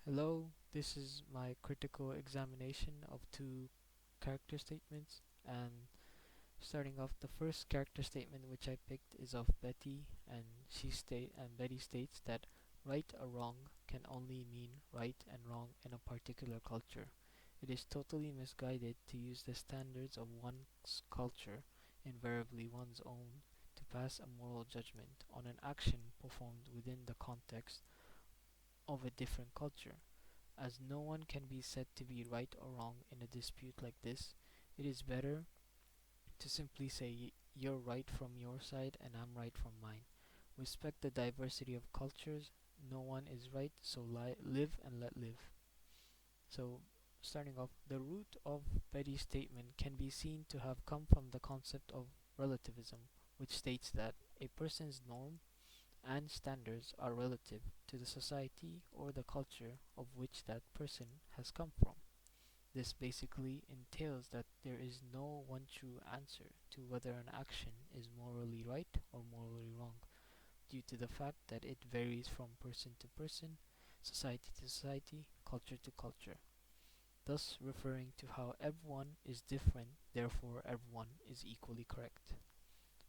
Hello, this is my critical examination of two character statements, and starting off, the first character statement which I picked is of Betty, and Betty states that right or wrong can only mean right and wrong in a particular culture. It is totally misguided to use the standards of one's culture, invariably one's own, to pass a moral judgment on an action performed within the context of a different culture. As no one can be said to be right or wrong in a dispute like this, it is better to simply say you're right from your side and I'm right from mine. Respect the diversity of cultures. No one is right, so live and let live. So, starting off, the root of Betty's statement can be seen to have come from the concept of relativism, which states that a person's norm and standards are relative to the society or the culture of which that person has come from. This basically entails that there is no one true answer to whether an action is morally right or morally wrong, due to the fact that it varies from person to person, society to society, culture to culture, thus referring to how everyone is different, therefore everyone is equally correct.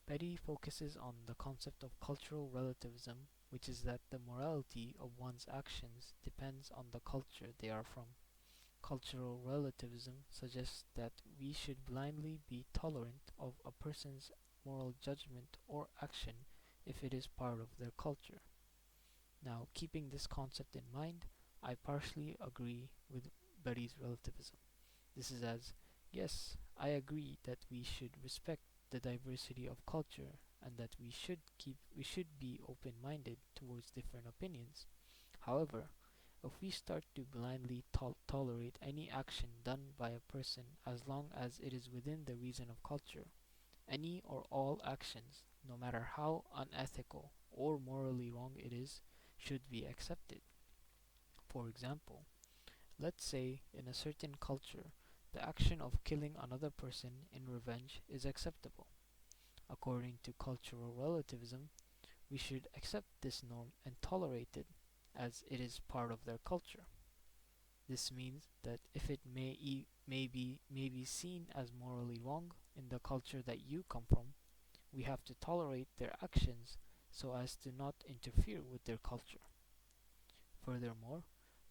Betty focuses on the concept of cultural relativism, which is that the morality of one's actions depends on the culture they are from. Cultural relativism suggests that we should blindly be tolerant of a person's moral judgment or action if it is part of their culture. Now, keeping this concept in mind, I partially agree with Betty's relativism. This is as, yes, I agree that we should respect the diversity of culture and that we should be open-minded towards different opinions. However, if we start to blindly tolerate any action done by a person as long as it is within the reason of culture, any or all actions, no matter how unethical or morally wrong it is, should be accepted. For example, let's say in a certain culture, the action of killing another person in revenge is acceptable. According to cultural relativism, we should accept this norm and tolerate it as it is part of their culture. This means that if it may be seen as morally wrong in the culture that you come from, we have to tolerate their actions so as to not interfere with their culture. Furthermore,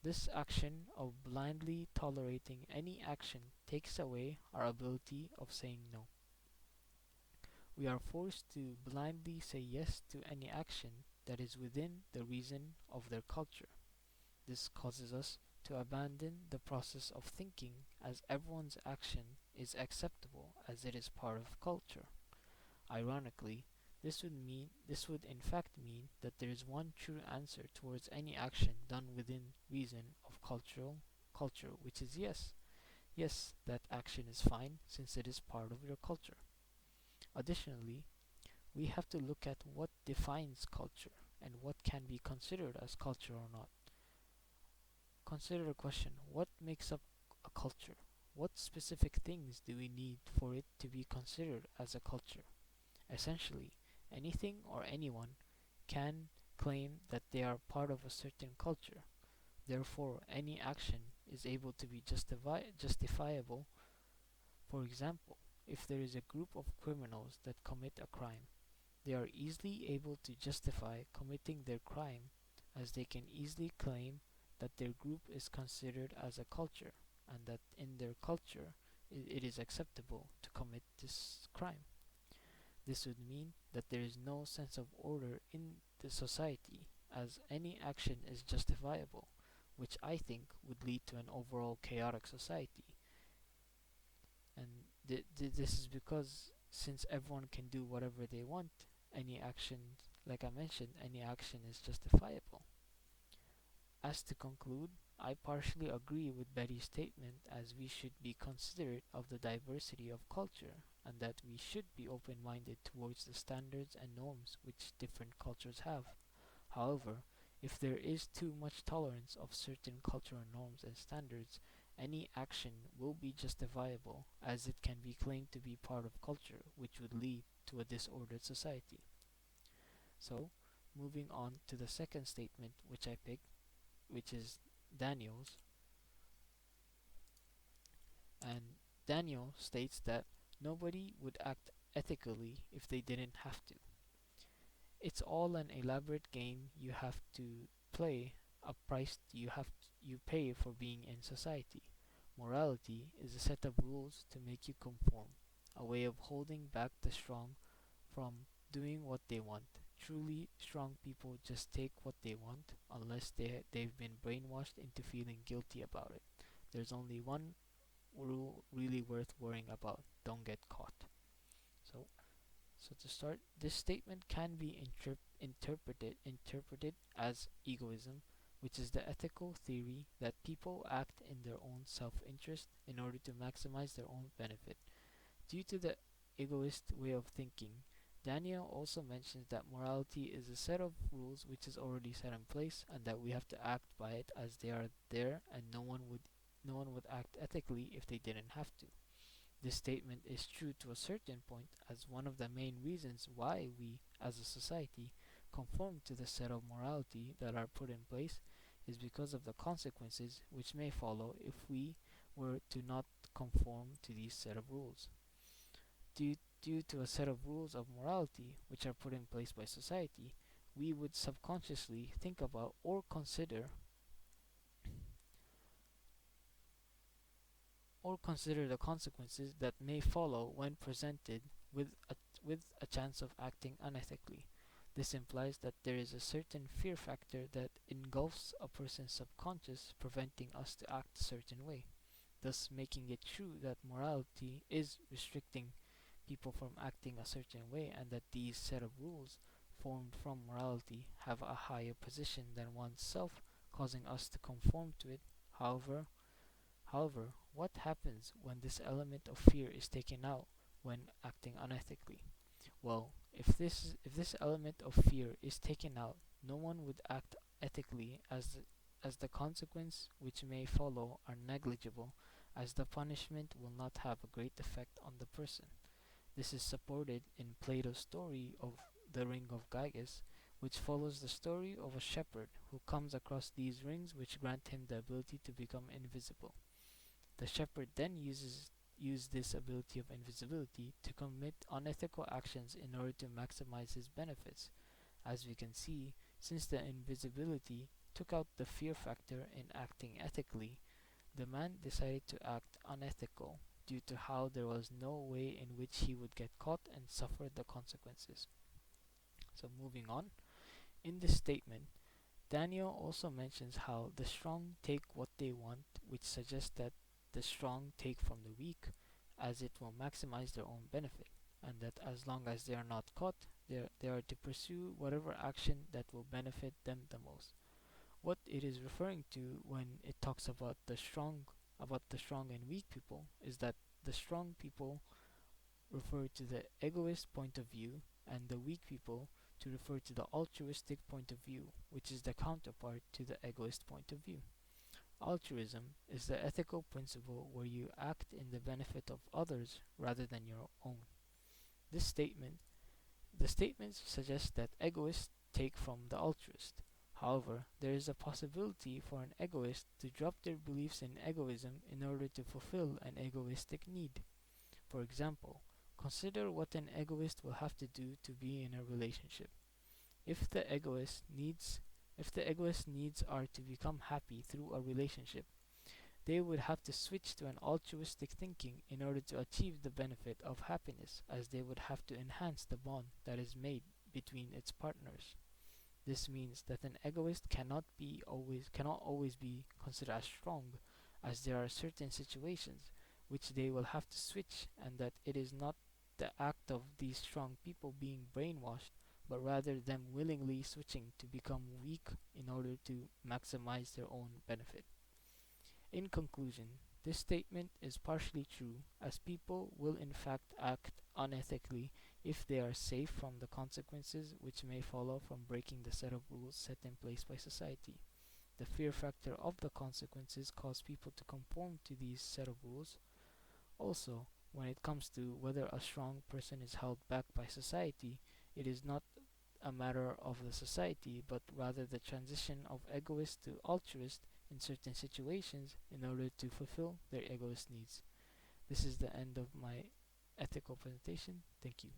this action of blindly tolerating any action takes away our ability of saying no. We are forced to blindly say yes to any action that is within the reason of their culture. This causes us to abandon the process of thinking as everyone's action is acceptable as it is part of culture. Ironically, this would in fact mean that there is one true answer towards any action done within reason of culture, which is yes. Yes, that action is fine since it is part of your culture. Additionally, we have to look at what defines culture and what can be considered as culture or not. Consider a question: what makes up a culture? What specific things do we need for it to be considered as a culture? Essentially, anything or anyone can claim that they are part of a certain culture. Therefore, any action is able to be justifiable. For example, if there is a group of criminals that commit a crime, they are easily able to justify committing their crime as they can easily claim that their group is considered as a culture and that in their culture it is acceptable to commit this crime. This would mean that there is no sense of order in the society as any action is justifiable, which I think would lead to an overall chaotic society. And this is because since everyone can do whatever they want, any action, like I mentioned, any action is justifiable. As to conclude, I partially agree with Betty's statement as we should be considerate of the diversity of culture and that we should be open-minded towards the standards and norms which different cultures have. However, if there is too much tolerance of certain cultural norms and standards, any action will be justifiable as it can be claimed to be part of culture, which would lead to a disordered society. So, moving on to the second statement which I picked, which is Daniels, and Daniel states that nobody would act ethically if they didn't have to. It's all an elaborate game you have to play, a price you pay for being in society. Morality is a set of rules to make you conform, a way of holding back the strong from doing what they want. Truly strong people just take what they want unless they've been brainwashed into feeling guilty about it. There's only one rule really worth worrying about: don't get caught. So, so to start, this statement can be interpreted as egoism, which is the ethical theory that people act in their own self-interest in order to maximize their own benefit. Due to the egoist way of thinking, Daniel also mentions that morality is a set of rules which is already set in place and that we have to act by it as they are there, and no one would act ethically if they didn't have to. This statement is true to a certain point, as one of the main reasons why we as a society conform to the set of morality that are put in place is because of the consequences which may follow if we were to not conform to these set of rules. Due to a set of rules of morality which are put in place by society, we would subconsciously think about or consider the consequences that may follow when presented with a chance of acting unethically. This implies that there is a certain fear factor that engulfs a person's subconscious, preventing us to act a certain way, thus making it true that morality is restricting people from acting a certain way, and that these set of rules formed from morality have a higher position than oneself, causing us to conform to it. However, However, what happens when this element of fear is taken out when acting unethically? Well, if this element of fear is taken out, no one would act ethically, as the consequence which may follow are negligible, as the punishment will not have a great effect on the person. This is supported in Plato's story of the Ring of Gyges, which follows the story of a shepherd who comes across these rings which grant him the ability to become invisible. The shepherd then use this ability of invisibility to commit unethical actions in order to maximize his benefits. As we can see, since the invisibility took out the fear factor in acting ethically, the man decided to act unethical due to how there was no way in which he would get caught and suffer the consequences. So moving on, in this statement, Daniel also mentions how the strong take what they want, which suggests that the strong take from the weak, as it will maximize their own benefit, and that as long as they are not caught, they are to pursue whatever action that will benefit them the most. What it is referring to when it talks about the strong and weak people is that the strong people refer to the egoist point of view, and the weak people to refer to the altruistic point of view, which is the counterpart to the egoist point of view. Altruism is the ethical principle where you act in the benefit of others rather than your own. This statement, the statement suggests that egoists take from the altruist. However, there is a possibility for an egoist to drop their beliefs in egoism in order to fulfill an egoistic need. For example, consider what an egoist will have to do to be in a relationship. If the egoist needs if the egoist needs are to become happy through a relationship, they would have to switch to an altruistic thinking in order to achieve the benefit of happiness, as they would have to enhance the bond that is made between its partners. This means that an egoist cannot always be considered as strong, as there are certain situations which they will have to switch, and that it is not the act of these strong people being brainwashed, but rather them willingly switching to become weak in order to maximize their own benefit. In conclusion, this statement is partially true, as people will in fact act unethically if they are safe from the consequences which may follow from breaking the set of rules set in place by society. The fear factor of the consequences cause people to conform to these set of rules. Also, when it comes to whether a strong person is held back by society, it is not a matter of the society, but rather the transition of egoist to altruist in certain situations in order to fulfill their egoist needs. This is the end of my ethical presentation. Thank you.